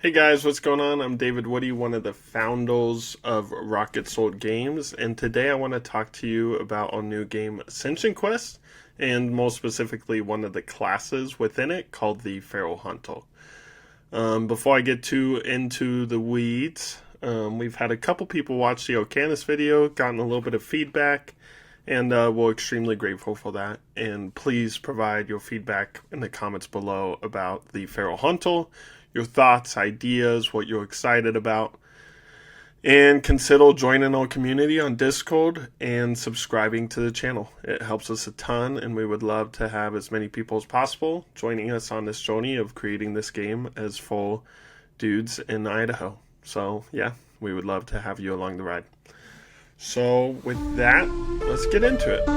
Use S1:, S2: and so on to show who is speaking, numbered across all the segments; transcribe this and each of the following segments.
S1: Hey guys, what's going on? I'm David Woody, one of the founders of Rocket Sword Games, and today I want to talk to you about our new game Ascension Quest, and more specifically one of the classes within it called the Feral Hunter. Before I get too into the weeds, we've had a couple people watch the Ocanis video, gotten a little bit of feedback, and we're extremely grateful for that. And please provide your feedback in the comments below about the Feral Hunter, your thoughts, ideas, what you're excited about. And consider joining our community on Discord and subscribing to the channel. It helps us a ton, and we would love to have as many people as possible joining us on this journey of creating this game as full dudes in Idaho. So, yeah, we would love to have you along the ride. So, with that, let's get into it.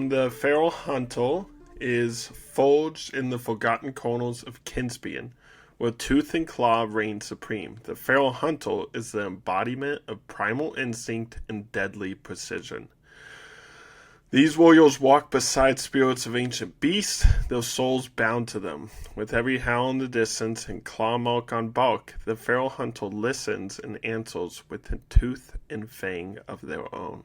S1: The Feral Hunter is forged in the forgotten corners of Kinspian, where tooth and claw reign supreme. The Feral Hunter is the embodiment of primal instinct and deadly precision. These warriors walk beside spirits of ancient beasts, their souls bound to them. With every howl in the distance and claw mark on bulk, the Feral Hunter listens and answers with a tooth and fang of their own.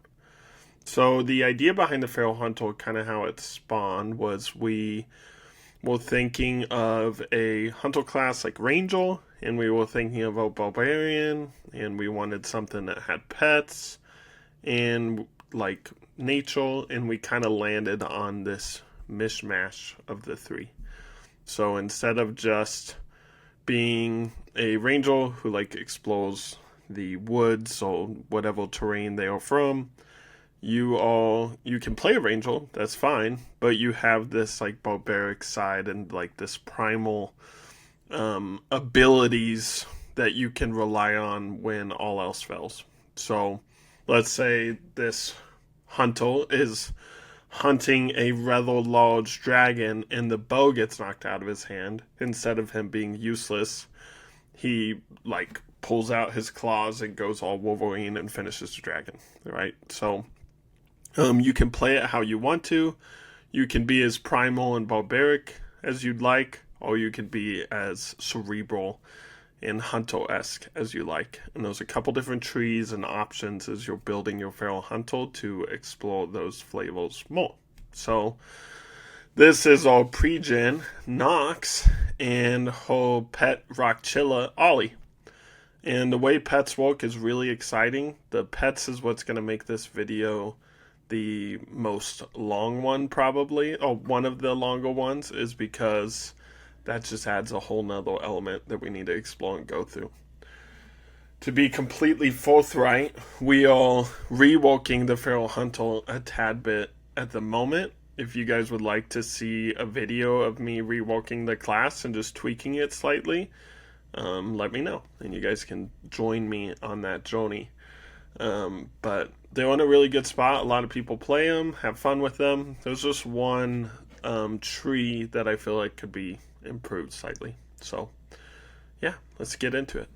S1: So the idea behind the Feral Hunter, kind of how it spawned, was we were thinking of a hunter class like Ranger, and we were thinking of a Barbarian, and we wanted something that had pets, and like nature, and we kind of landed on this mishmash of the three. So instead of just being a Ranger who like explores the woods or whatever terrain they are from, you can play a Ranger, that's fine, but you have this like barbaric side and like this primal abilities that you can rely on when all else fails. So let's say this hunter is hunting a rather large dragon and the bow gets knocked out of his hand. Instead of him being useless, he like pulls out his claws and goes all Wolverine and finishes the dragon, right? So you can play it how you want to. You can be as primal and barbaric as you'd like, or you can be as cerebral and hunter-esque as you like. And there's a couple different trees and options as you're building your Feral Hunter to explore those flavors more. So this is our pre-gen Nox and her pet Rockchilla Ollie. And the way pets work is really exciting. The pets is what's going to make this video the most long one, probably, or one of the longer ones, is because that just adds a whole nother element that we need to explore and go through. To be completely forthright, we are reworking the Feral Hunter a tad bit at the moment. If you guys would like to see a video of me reworking the class and just tweaking it slightly, let me know, and you guys can join me on that journey. But they're in a really good spot. A lot of people play them, have fun with them. There's just one tree that I feel like could be improved slightly. So, yeah, let's get into it.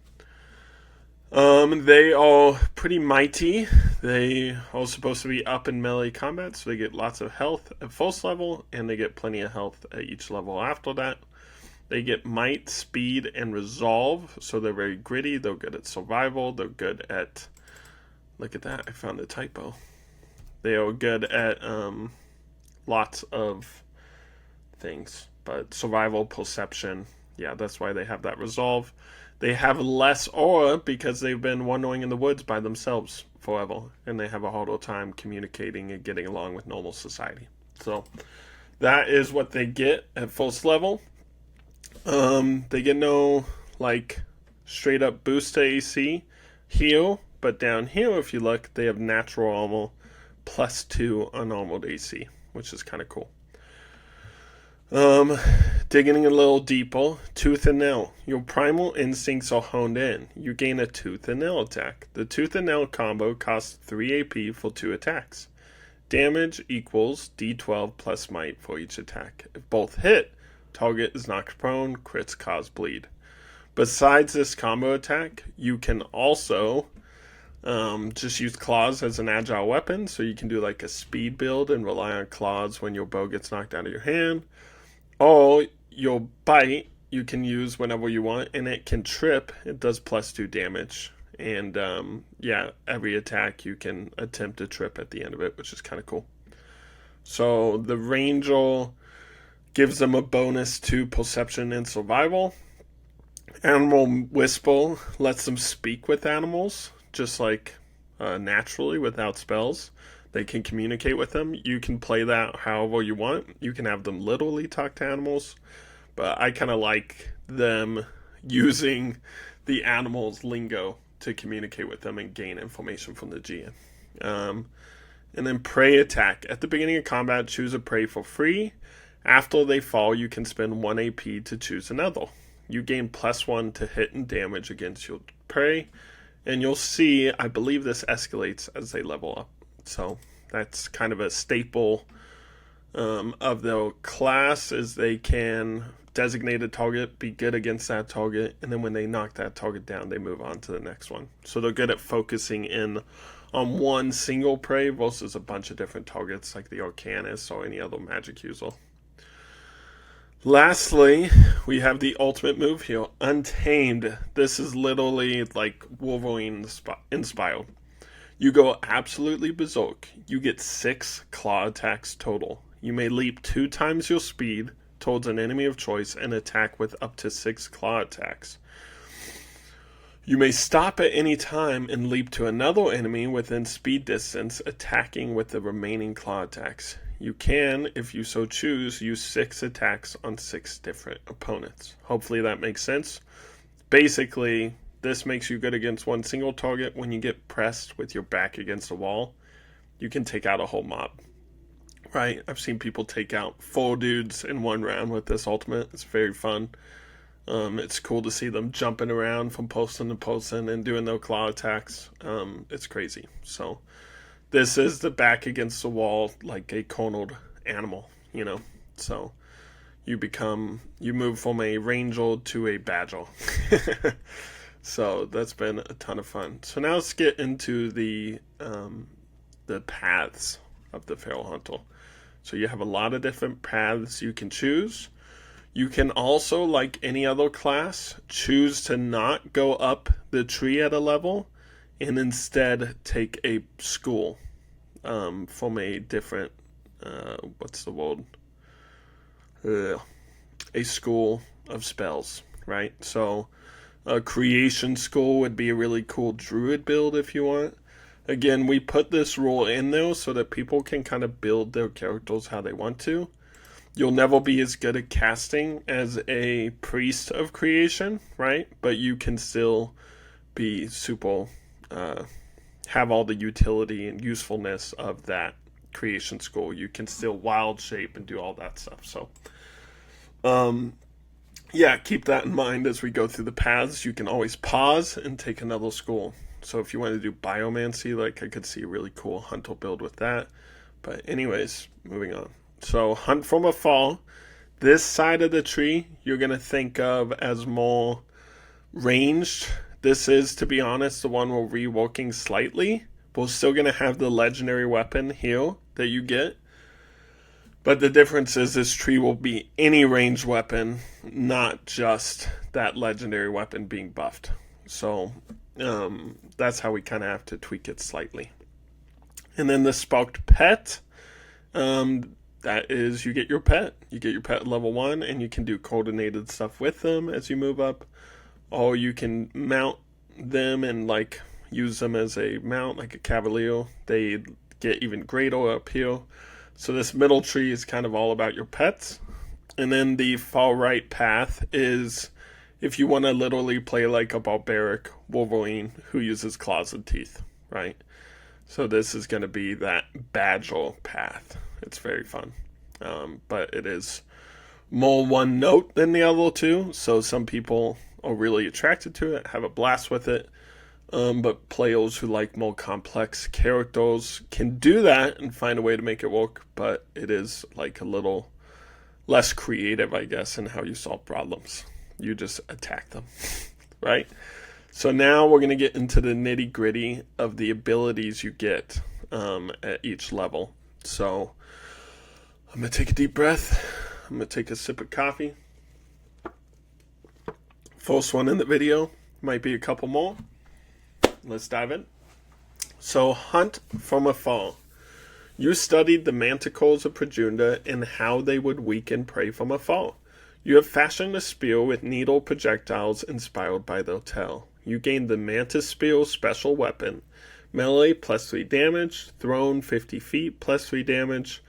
S1: They are pretty mighty. They are supposed to be up in melee combat, so they get lots of health at first level, and they get plenty of health at each level after that. They get might, speed, and resolve, so they're very gritty. They're good at survival. They're good at... Look at that, I found a typo. They are good at lots of things, but survival, perception, yeah, that's why they have that resolve. They have less aura because they've been wandering in the woods by themselves forever, and they have a harder time communicating and getting along with normal society. So that is what they get at first level. They get no like straight up boost to AC, heal. But down here, if you look, they have natural armor +2 unarmored AC, which is kind of cool. Digging a little deeper, Tooth and Nail. Your primal instincts are honed in. You gain a Tooth and Nail attack. The Tooth and Nail combo costs 3 AP for 2 attacks. Damage equals D12 plus might for each attack. If both hit, target is knocked prone, crits cause bleed. Besides this combo attack, you can also Just use claws as an agile weapon, so you can do like a speed build and rely on claws when your bow gets knocked out of your hand. Or your bite you can use whenever you want, and it can trip. It does +2 damage. And yeah, every attack you can attempt to trip at the end of it, which is kind of cool. So the Ranger gives them a bonus to perception and survival. Animal Whisper lets them speak with animals, just like naturally without spells. They can communicate with them. You can play that however you want. You can have them literally talk to animals, but I kind of like them using the animals' lingo to communicate with them and gain information from the GM. And then prey attack. At the beginning of combat, choose a prey for free. After they fall, you can spend 1 AP to choose another. You gain +1 to hit and damage against your prey. And you'll see, I believe this escalates as they level up. So that's kind of a staple of their class, is they can designate a target, be good against that target, and then when they knock that target down, they move on to the next one. So they're good at focusing in on one single prey versus a bunch of different targets like the Arcanist or any other magic user. Lastly, we have the ultimate move here, Untamed. This is literally like Wolverine inspired. You go absolutely berserk. You get 6 claw attacks total. You may leap 2 times your speed towards an enemy of choice and attack with up to 6 claw attacks. You may stop at any time and leap to another enemy within speed distance, attacking with the remaining claw attacks. You can, if you so choose, use 6 attacks on 6 different opponents. Hopefully that makes sense. Basically, this makes you good against one single target. When you get pressed with your back against a wall, you can take out a whole mob. Right? I've seen people take out 4 dudes in one round with this ultimate. It's very fun. It's cool to see them jumping around from person to person and doing their claw attacks. It's crazy. So this is the back against the wall, like a cornered animal, you know. So you move from a Ranger to a Badger. So that's been a ton of fun. So now let's get into the paths of the Feral Hunter. So you have a lot of different paths you can choose. You can also, like any other class, choose to not go up the tree at a level and instead take a school from a different, what's the word? A school of spells, right? So a creation school would be a really cool Druid build if you want. Again, we put this rule in there so that people can kind of build their characters how they want to. You'll never be as good at casting as a priest of creation, right? But you can still be super, have all the utility and usefulness of that creation school. You can still wild shape and do all that stuff. So, yeah, keep that in mind as we go through the paths. You can always pause and take another school. So if you want to do biomancy, like I could see a really cool hunter build with that. But anyways, moving on. So hunt from afar. This side of the tree you're going to think of as more ranged. This is, to be honest, the one we're reworking slightly. But we're still going to have the legendary weapon here that you get. But the difference is this tree will be any ranged weapon, not just that legendary weapon being buffed. So that's how we kind of have to tweak it slightly. And then the sparked pet, that is, you get your pet. You get your pet at level 1, and you can do coordinated stuff with them as you move up. Or you can mount them and like use them as a mount, like a cavalier. They get even greater up here. So this middle tree is kind of all about your pets. And then the far right path is if you want to literally play like a barbaric Wolverine who uses claws and teeth, right? So this is going to be that Badger path. It's very fun. But it is more one note than the other two. So some people are really attracted to it, have a blast with it. But players who like more complex characters can do that and find a way to make it work. But it is like a little less creative, I guess, in how you solve problems. You just attack them, right? So now we're going to get into the nitty gritty of the abilities you get at each level. So I'm going to take a deep breath. I'm going to take a sip of coffee. First one in the video. Might be a couple more. Let's dive in. So, hunt from afar. You studied the manticores of Prajunda and how they would weaken prey from afar. You have fashioned a spear with needle projectiles inspired by their tail. You gained the Mantispear special weapon. Melee +3 damage, thrown 50 feet +3 damage,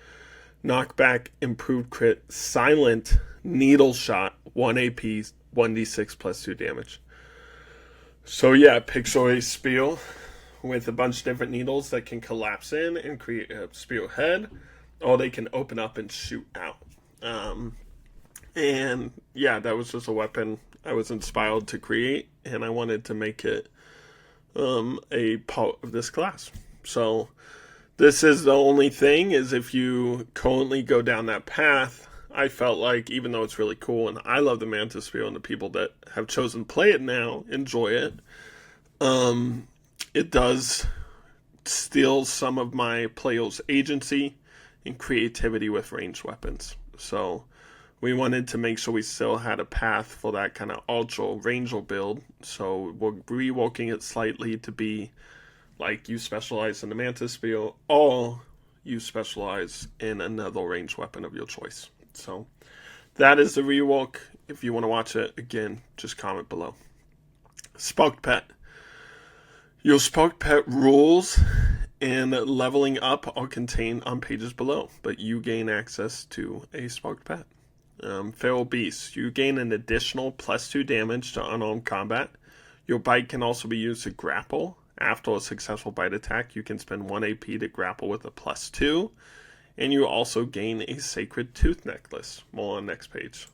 S1: knockback, improved crit, silent, needle shot, 1 AP, 1d6 +2 damage. So yeah, picture a spear with a bunch of different needles that can collapse in and create a spear head, or they can open up and shoot out. And yeah, that was just a weapon I was inspired to create, and I wanted to make it a part of this class. So this is the only thing, is if you currently go down that path, I felt like, even though it's really cool, and I love the Mantispear, and the people that have chosen to play it now enjoy it, it does steal some of my players' agency and creativity with ranged weapons. So we wanted to make sure we still had a path for that kind of ultra ranger build. So we're reworking it slightly to be like you specialize in the Mantispear, or you specialize in another ranged weapon of your choice. So that is the rework. If you want to watch it, again, just comment below. Sparked Pet. Your Sparked Pet rules and leveling up are contained on pages below, but you gain access to a Sparked Pet. Feral Beast. You gain an additional +2 damage to unarmed combat. Your bite can also be used to grapple. After a successful bite attack, you can spend 1 AP to grapple with a +2. And you also gain a Sacred Tooth Necklace. More on next page.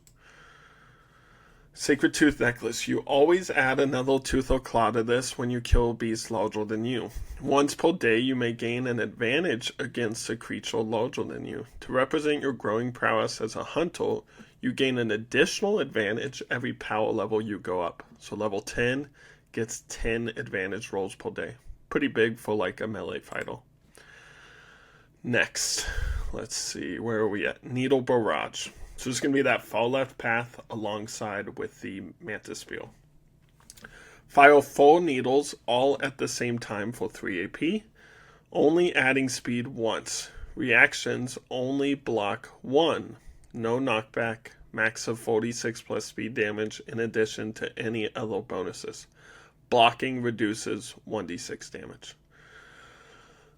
S1: Sacred Tooth Necklace. You always add another tooth or claw to this when you kill a beast larger than you. Once per day, you may gain an advantage against a creature larger than you. To represent your growing prowess as a hunter, you gain an additional advantage every power level you go up. So level 10 gets 10 advantage rolls per day. Pretty big for like a melee fighter. Next, let's see, where are we at? Needle Barrage. So it's going to be that far left path alongside with the Mantispear. Fire 4 needles all at the same time for 3 AP. Only adding speed once. Reactions only block 1. No knockback. Max of 46 plus speed damage in addition to any other bonuses. Blocking reduces 1d6 damage.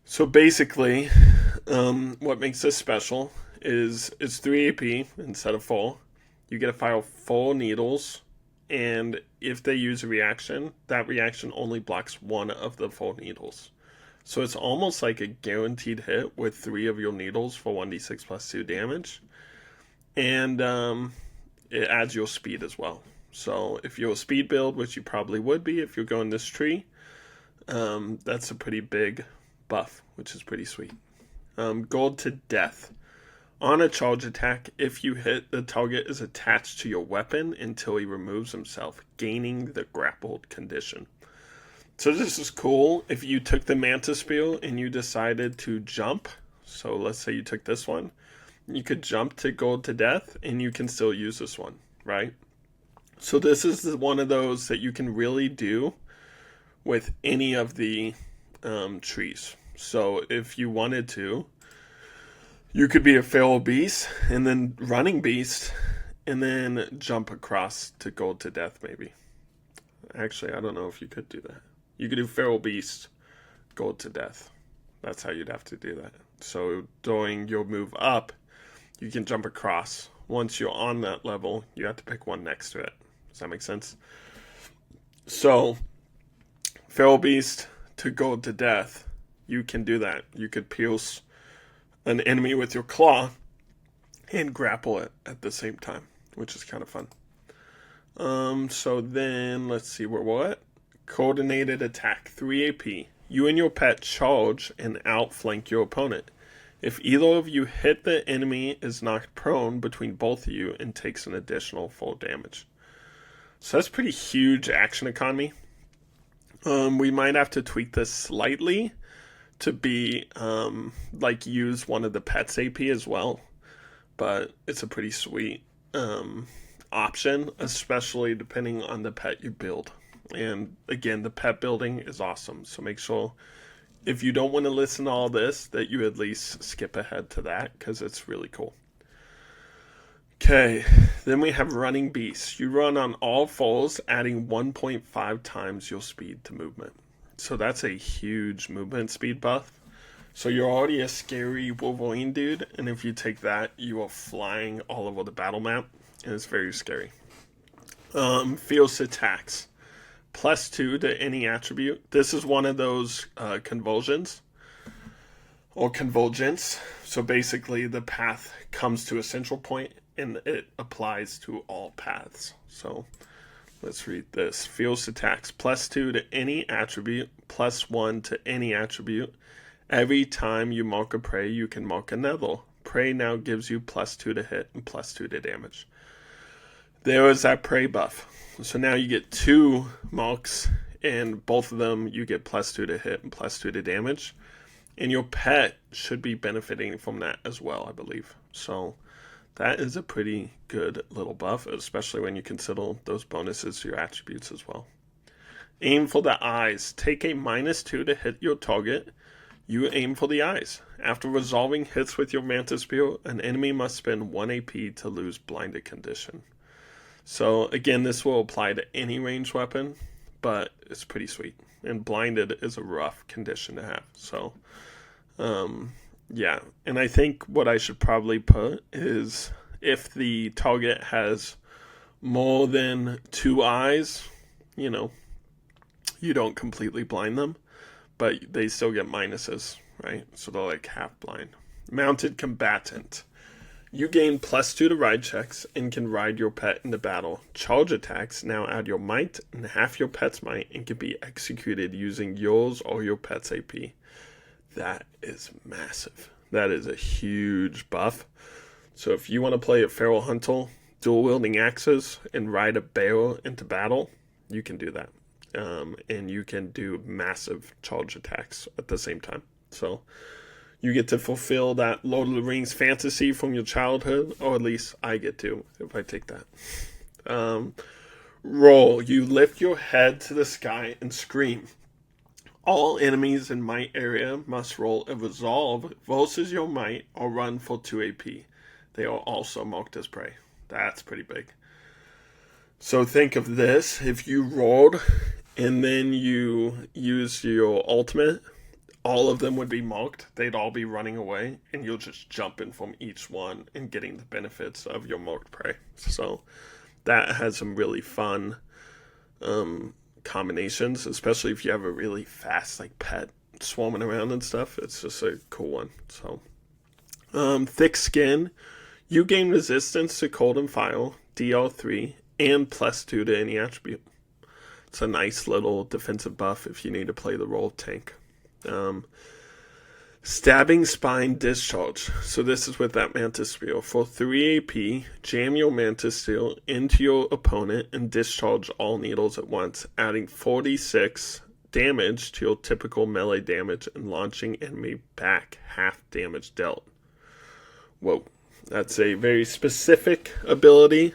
S1: So basically, what makes this special is it's 3 AP instead of 4. You get to fire 4 needles, and if they use a reaction, that reaction only blocks 1 of the 4 needles. So it's almost like a guaranteed hit with 3 of your needles for 1d6 plus 2 damage. And it adds your speed as well. So if you're a speed build, which you probably would be if you're going this tree, that's a pretty big buff, which is pretty sweet. Gold to Death. On a charge attack, if you hit, the target is attached to your weapon until he removes himself, gaining the grappled condition. So this is cool. If you took the Mantispear and you decided to jump, so let's say you took this one, you could jump to Gold to Death and you can still use this one, right? So this is one of those that you can really do with any of the trees. So if you wanted to, you could be a feral beast and then running beast and then jump across to Gold to Death maybe. Actually, I don't know if you could do that. You could do feral beast, Gold to Death. That's how you'd have to do that. So during your move up, you can jump across. Once you're on that level, you have to pick one next to it. Does that make sense? So, feral beast to Gold to Death, you can do that. You could pierce an enemy with your claw and grapple it at the same time, which is kind of fun. So then, let's see where we're at. Coordinated attack, 3 AP. You and your pet charge and outflank your opponent. If either of you hit the enemy, is knocked prone between both of you and takes an additional 4 damage. So that's pretty huge action economy. We might have to tweak this slightly to be like use one of the pets AP as well, but it's a pretty sweet option, especially depending on the pet you build. And again, the pet building is awesome, so make sure if you don't want to listen to all this that you at least skip ahead to that, because it's really cool. Okay, then we have Running Beast. You run on all fours, adding 1.5 times your speed to movement. So that's a huge movement speed buff. So you're already a scary Wolverine dude, and if you take that, you are flying all over the battle map, and it's very scary. Fierce attacks. +2 to any attribute. This is one of those convulsions or convergence. So basically the path comes to a central point and it applies to all paths. So let's read this. Fierce attacks. +2 to any attribute, +1 to any attribute. Every time you mark a prey, you can mark another. Prey now gives you +2 to hit and +2 to damage. There is that prey buff. So now you get 2 marks, and both of them you get +2 to hit and +2 to damage. And your pet should be benefiting from that as well, I believe. So that is a pretty good little buff, especially when you consider those bonuses to your attributes as well. Aim for the eyes. Take a -2 to hit your target. You aim for the eyes. After resolving hits with your Mantispear, an enemy must spend 1 AP to lose blinded condition. So again, this will apply to any ranged weapon, but it's pretty sweet. And blinded is a rough condition to have. So, yeah. And I think what I should probably put is if the target has more than 2 eyes, you know, you don't completely blind them, but they still get minuses, right? So they're like half blind. Mounted combatant. You gain +2 to ride checks and can ride your pet into battle. Charge attacks now add your might and half your pet's might and can be executed using yours or your pet's AP. That is massive. That is a huge buff. So if you want to play a feral hunter, dual wielding axes, and ride a bear into battle, you can do that. And you can do massive charge attacks at the same time. So you get to fulfill that Lord of the Rings fantasy from your childhood, or at least I get to if I take that. Roll. You lift your head to the sky and scream. All enemies in my area must roll a resolve versus your might or run for 2 AP. They are also marked as prey. That's pretty big. So think of this. If you rolled and then you use your ultimate, all of them would be marked. They'd all be running away, and you'll just jump in from each one and getting the benefits of your marked prey. So that has some really fun combinations, especially if you have a really fast like pet swarming around and stuff. It's just a cool one. So thick skin. You gain resistance to cold and fire, DR3, and +2 to any attribute. It's a nice little defensive buff if you need to play the role of tank. Stabbing Spine Discharge. So this is with that Mantispear. For 3 AP, jam your Mantispear into your opponent and discharge all needles at once, adding 46 damage to your typical melee damage and launching enemy back half damage dealt. Whoa. That's a very specific ability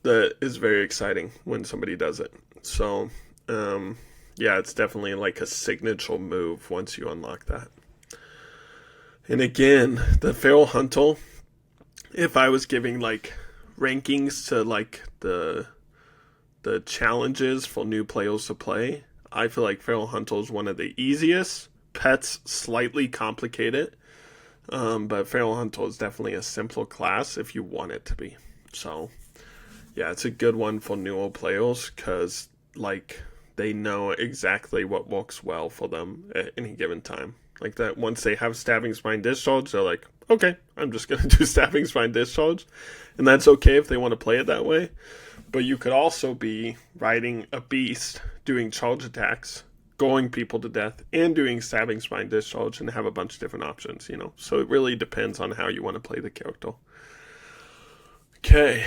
S1: that is very exciting when somebody does it. So, yeah, it's definitely like a signature move once you unlock that. And again, the Feral Hunter, if I was giving like rankings to like the challenges for new players to play, I feel like Feral Hunter is one of the easiest. Pets slightly complicated, but Feral Hunter is definitely a simpler class if you want it to be. So, yeah, it's a good one for newer players because like they know exactly what works well for them at any given time. Like that, once they have Stabbing Spine Discharge, they're like, okay, I'm just going to do Stabbing Spine Discharge. And that's okay if they want to play it that way. But you could also be riding a beast, doing charge attacks, going people to death, and doing Stabbing Spine Discharge, and have a bunch of different options, you know. So it really depends on how you want to play the character. Okay,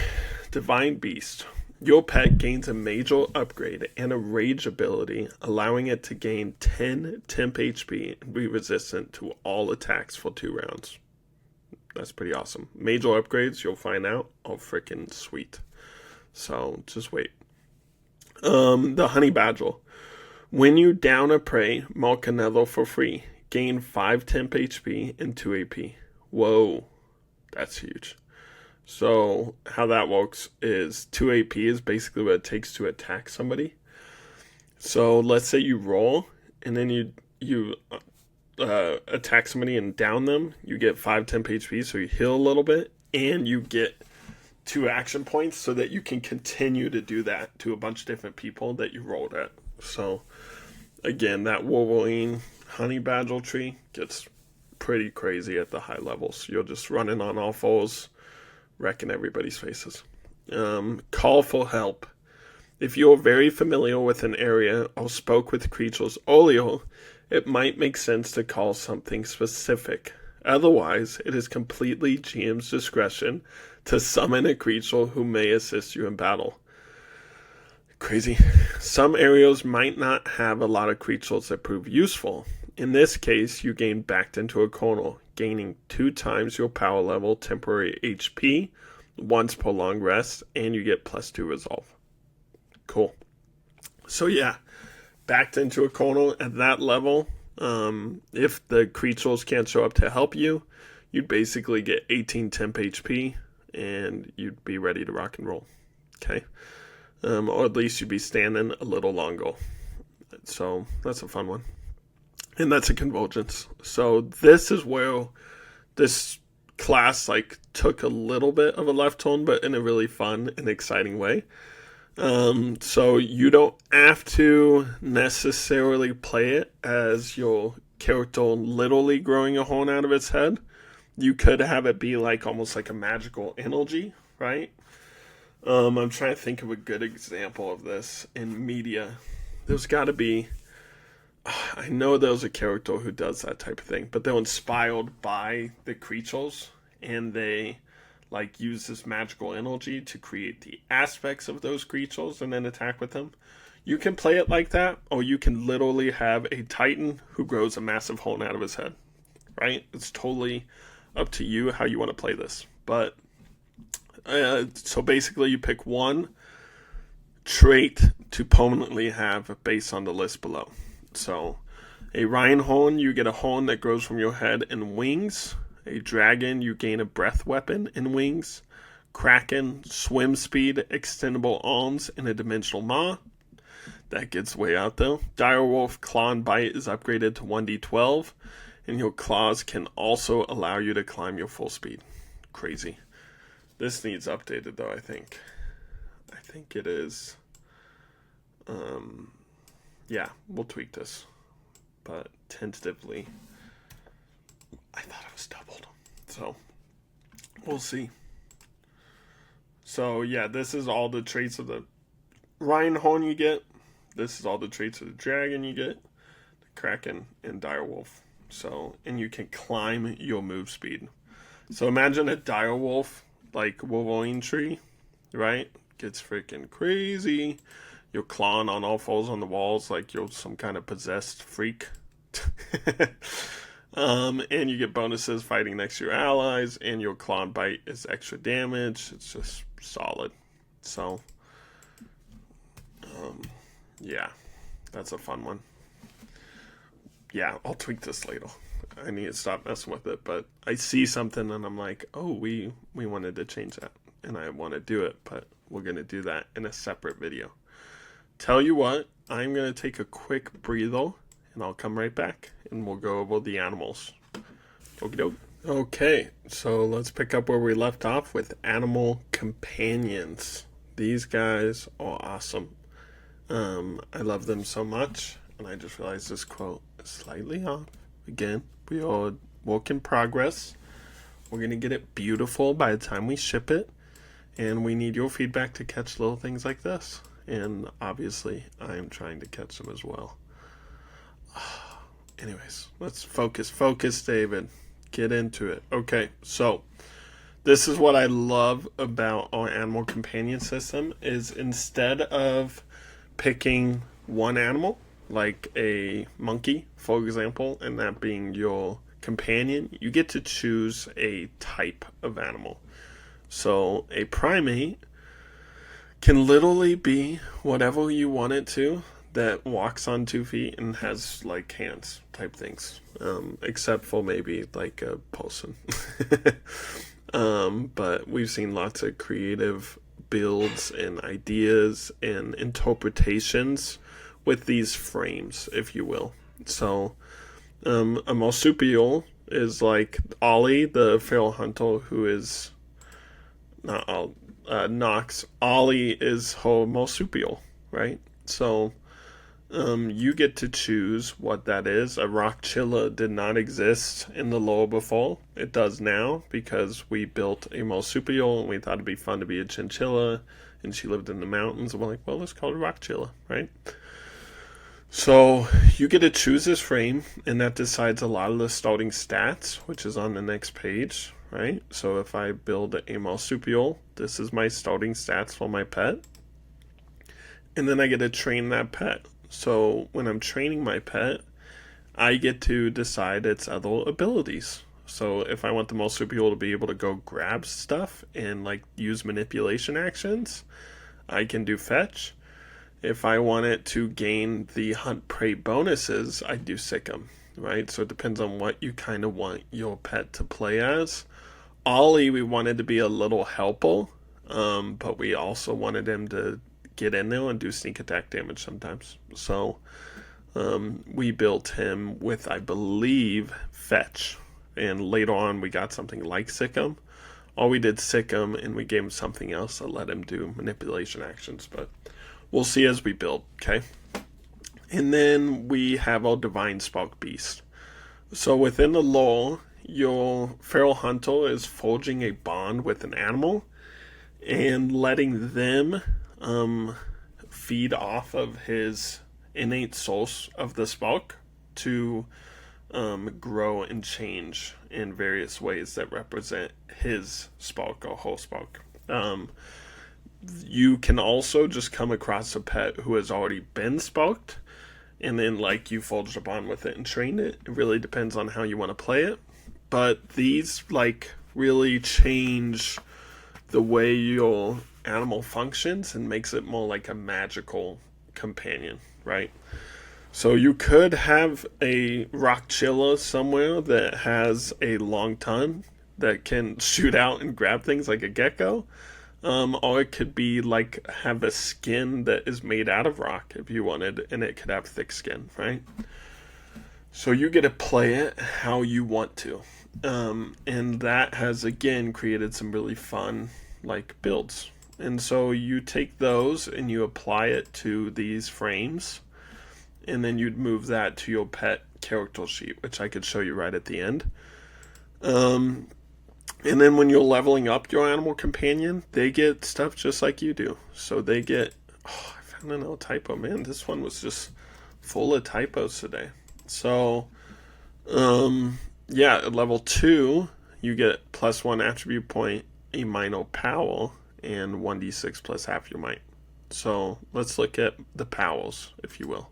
S1: Divine Beast. Your pet gains a major upgrade and a rage ability, allowing it to gain 10 temp HP and be resistant to all attacks for 2 rounds. That's pretty awesome. Major upgrades, you'll find out, are freaking sweet. So just wait. The Honey Badger. When you down a prey, mark another for free. Gain 5 temp HP and 2 AP. Whoa, that's huge. So how that works is 2 AP is basically what it takes to attack somebody. So let's say you roll and then you attack somebody and down them. You get 5 temp HP, so you heal a little bit, and you get 2 action points so that you can continue to do that to a bunch of different people that you rolled at. So again, that Wolverine Honey Badger tree gets pretty crazy at the high levels. You're just running on all fours, wrecking everybody's faces. Call for help. If you're very familiar with an area or spoke with creatures earlier, it might make sense to call something specific. Otherwise, it is completely GM's discretion to summon a creature who may assist you in battle. Crazy. Some areas might not have a lot of creatures that prove useful. In this case, you gain backed into a corner, gaining 2 times your power level temporary HP, once per long rest, and you get +2 resolve. Cool. So yeah, backed into a corner at that level, if the creatures can't show up to help you, you'd basically get 18 temp HP, and you'd be ready to rock and roll. Okay? Or at least you'd be standing a little longer. So that's a fun one. And that's a convergence. So this is where this class took a little bit of a left turn, but in a really fun and exciting way. So you don't have to necessarily play it as your character literally growing a horn out of its head. You could have it be almost like a magical energy, right? I'm trying to think of a good example of this in media. There's got to be... I know there's a character who does that type of thing, but they're inspired by the creatures, and they use this magical energy to create the aspects of those creatures and then attack with them. You can play it like that, or you can literally have a titan who grows a massive horn out of his head, right? It's totally up to you how you want to play this. But so basically you pick one trait to permanently have based on the list below. So, a Rhine horn, you get a horn that grows from your head and wings. A dragon, you gain a breath weapon and wings. Kraken, swim speed, extendable arms, and a dimensional maw. That gets way out though. Direwolf, claw and bite is upgraded to 1d12. And your claws can also allow you to climb your full speed. Crazy. This needs updated though, I think. I think it is... yeah, we'll tweak this. But tentatively, I thought it was doubled. So, we'll see. So, yeah, this is all the traits of the Rhinehorn you get. This is all the traits of the dragon you get. The Kraken and Direwolf. So, and you can climb your move speed. So, imagine a Direwolf, Wolverine tree, right? Gets freaking crazy. You're clawing on all fours on the walls like you're some kind of possessed freak. And you get bonuses fighting next to your allies, and your claw and bite is extra damage. It's just solid. So, yeah, that's a fun one. Yeah, I'll tweak this later. I need to stop messing with it, but I see something and I'm like, oh, we wanted to change that, and I want to do it, but we're going to do that in a separate video. Tell you what, I'm going to take a quick breather, and I'll come right back, and we'll go over the animals. Okie doke. Okay, so let's pick up where we left off with animal companions. These guys are awesome. I love them so much, and I just realized this quote is slightly off. Again, we are work in progress. We're going to get it beautiful by the time we ship it, and we need your feedback to catch little things like this. And obviously, I am trying to catch them as well. Anyways, let's focus, David. Get into it. Okay, so This is what I love about our animal companion system is instead of picking one animal, like a monkey, for example, and that being your companion, you get to choose a type of animal. So a primate can literally be whatever you want it to that walks on 2 feet and has like hands type things, except for maybe like a person. But we've seen lots of creative builds and ideas and interpretations with these frames, if you will. So, a marsupial is like Ollie, the feral hunter, who is not Nox. Ollie is her marsupial, right? So, you get to choose what that is. A rockchilla did not exist in the lore before. It does now because we built a marsupial and we thought it'd be fun to be a chinchilla, and she lived in the mountains. And we're like, well, let's call it a rockchilla, right? So you get to choose this frame, and that decides a lot of the starting stats, which is on the next page, right? So if I build a marsupial, this is my starting stats for my pet. And then I get to train that pet. So when I'm training my pet, I get to decide its other abilities. So if I want the marsupial to be able to go grab stuff and like use manipulation actions, I can do fetch. If I want it to gain the hunt prey bonuses, I do sick 'em, right? So it depends on what you kind of want your pet to play as. Ollie, we wanted to be a little helper, but we also wanted him to get in there and do sneak attack damage sometimes. So we built him with, I believe, fetch. And later on we got something like sick 'em. Or we did sick 'em and we gave him something else that let him do manipulation actions. But we'll see as we build, okay? And then we have our Divine Spark Beast. So within the lore, your feral hunter is forging a bond with an animal and letting them feed off of his innate source of the spark to grow and change in various ways that represent his spark or her spark. You can also just come across a pet who has already been sparked, and then like you forged a bond with it and trained it. It really depends on how you want to play it. But these like really change the way your animal functions and makes it more like a magical companion, right? So you could have a rockchilla somewhere that has a long tongue that can shoot out and grab things like a gecko. Or it could be like have a skin that is made out of rock if you wanted, and it could have thick skin, right? So you get to play it how you want to. And that has again created some really fun like builds. And so you take those and you apply it to these frames, and then you'd move that to your pet character sheet, which I could show you right at the end. And then when you're leveling up your animal companion, they get stuff just like you do. So they get, I found another typo, man. This one was just full of typos today. So, yeah, at level 2, you get +1 attribute point, a minor power, and 1d6 plus half your might. So let's look at the powers, if you will.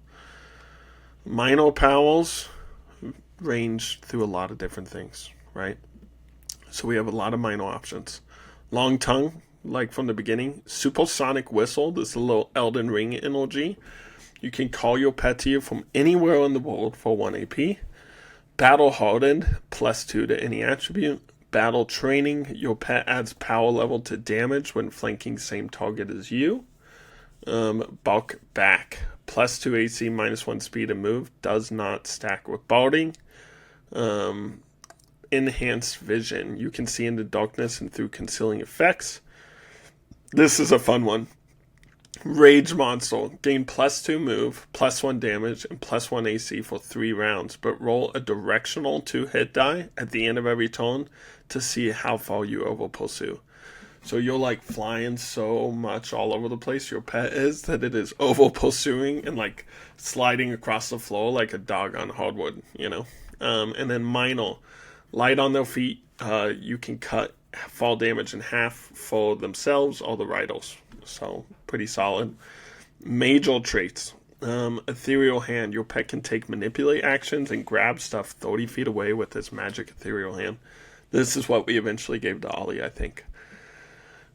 S1: Minor powers range through a lot of different things, right? So we have a lot of minor options. Long tongue, like from the beginning. Supersonic whistle, this is a little Elden Ring energy. You can call your pet to you from anywhere in the world for 1 AP. Battle hardened, +2 to any attribute. Battle training, your pet adds power level to damage when flanking same target as you. Bulk back, +2 AC, -1 speed and move, does not stack with barding. Enhanced vision, you can see into darkness and through concealing effects. This is a fun one. Rage monster, gain +2 move, +1 damage, and +1 AC for 3 rounds, but roll a directional 2 hit die at the end of every turn to see how far you over pursue. So you're like flying so much all over the place, your pet is, that it is over pursuing and like sliding across the floor like a dog on hardwood, you know? And then minor, light on their feet, you can cut fall damage in half for themselves or the Rydals. So pretty solid. Major traits. Ethereal Hand. Your pet can take manipulate actions and grab stuff 30 feet away with this magic Ethereal Hand. This is what we eventually gave to Ollie, I think.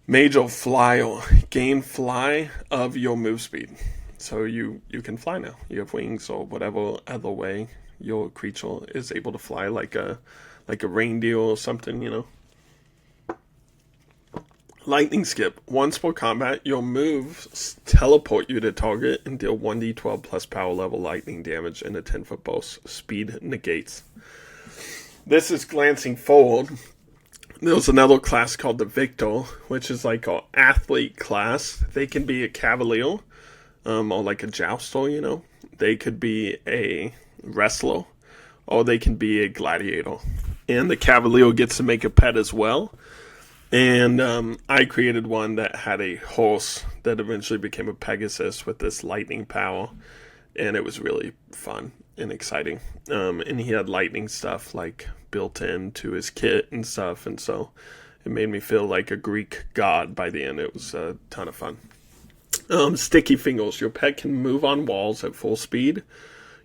S1: Major Fly. Gain fly of your move speed. So you can fly now. You have wings or whatever other way your creature is able to fly, like a reindeer or something, you know. Lightning Skip. Once per combat, your moves teleport you to target and deal 1d12 plus power level lightning damage in a 10-foot burst. Speed negates. This is glancing forward. There's another class called the Victor, which is like an athlete class. They can be a cavalier, or like a jouster, you know. They could be a wrestler, or they can be a gladiator. And the cavalier gets to make a pet as well. And I created one that had a horse that eventually became a Pegasus with this lightning power. And it was really fun and exciting. And he had lightning stuff like built into his kit and stuff. And so it made me feel like a Greek god by the end. It was a ton of fun. Sticky Fingers. Your pet can move on walls at full speed.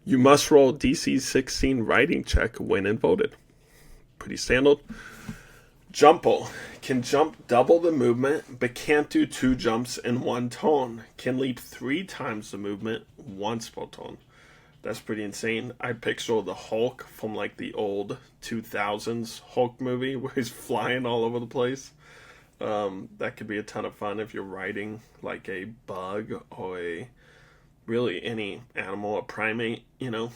S1: You must roll DC 16 riding check when invoted. Pretty standard. Jumper. Can jump double the movement, but can't do 2 jumps in 1 turn. Can leap 3 times the movement once per turn. That's pretty insane. I picture the Hulk from like the old 2000s Hulk movie where he's flying all over the place. That could be a ton of fun if you're riding like a bug or really any animal, a primate, you know.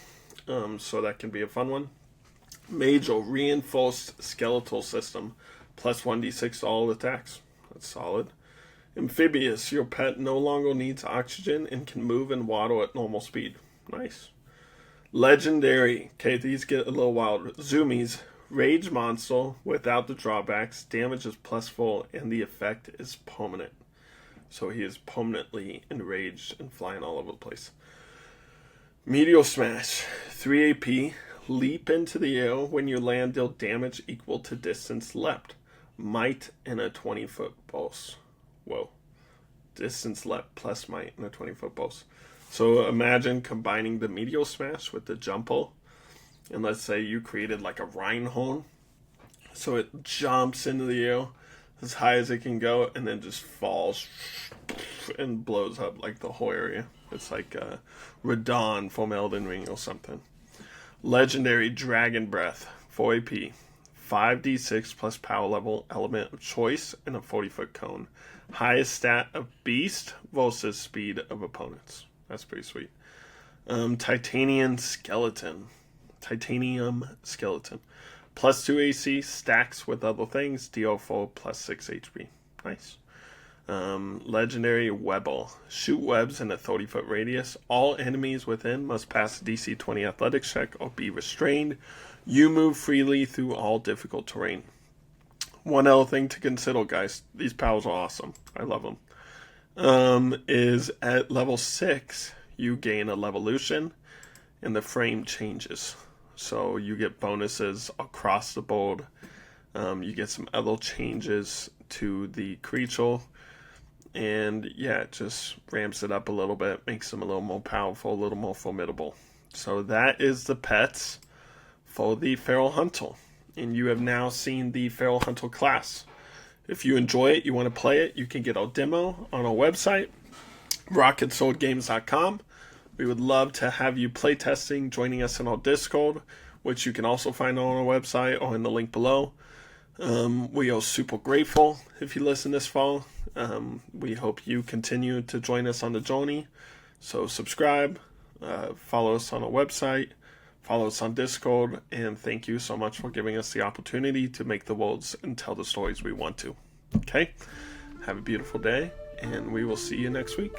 S1: So that can be a fun one. Major Reinforced Skeletal System. Plus 1d6 to all attacks. That's solid. Amphibious. Your pet no longer needs oxygen and can move in water at normal speed. Nice. Legendary. Okay, these get a little wild. Zoomies. Rage monster without the drawbacks. Damage is +4 and the effect is permanent. So he is permanently enraged and flying all over the place. Meteor Smash. 3 AP. Leap into the air. When you land, deal damage equal to distance leapt. Might in a 20-foot burst. Whoa. Distance leapt plus might in a 20-foot burst. So imagine combining the Meteor Smash with the Jumper. And let's say you created like a Rhinehorn. So it jumps into the air as high as it can go and then just falls and blows up like the whole area. It's like Radon from Elden Ring or something. Legendary Dragon Breath. 4 AP. 5d6 plus power level element of choice in a 40-foot cone. Highest stat of beast versus speed of opponents. That's pretty sweet. Titanium Skeleton. Plus 2 AC, stacks with other things. DO4 plus 6 HP. Nice. Legendary Webble. Shoot webs in a 30-foot radius. All enemies within must pass a DC 20 athletics check or be restrained. You move freely through all difficult terrain. One other thing to consider, guys. These powers are awesome. I love them. Is at level 6, you gain a Levolution, and the frame changes. So you get bonuses across the board. You get some other changes to the creature. And yeah, it just ramps it up a little bit, makes them a little more powerful, a little more formidable. So that is the pets for the Feral Hunter. And you have now seen the Feral Hunter class. If you enjoy it, you want to play it, you can get our demo on our website, rocketswordgames.com. We would love to have you playtesting, joining us in our Discord, which you can also find on our website or in the link below. We are super grateful if you listen this far. We hope you continue to join us on the journey. So subscribe, follow us on our website, follow us on Discord, and thank you so much for giving us the opportunity to make the worlds and tell the stories we want to. Okay? Have a beautiful day, and we will see you next week.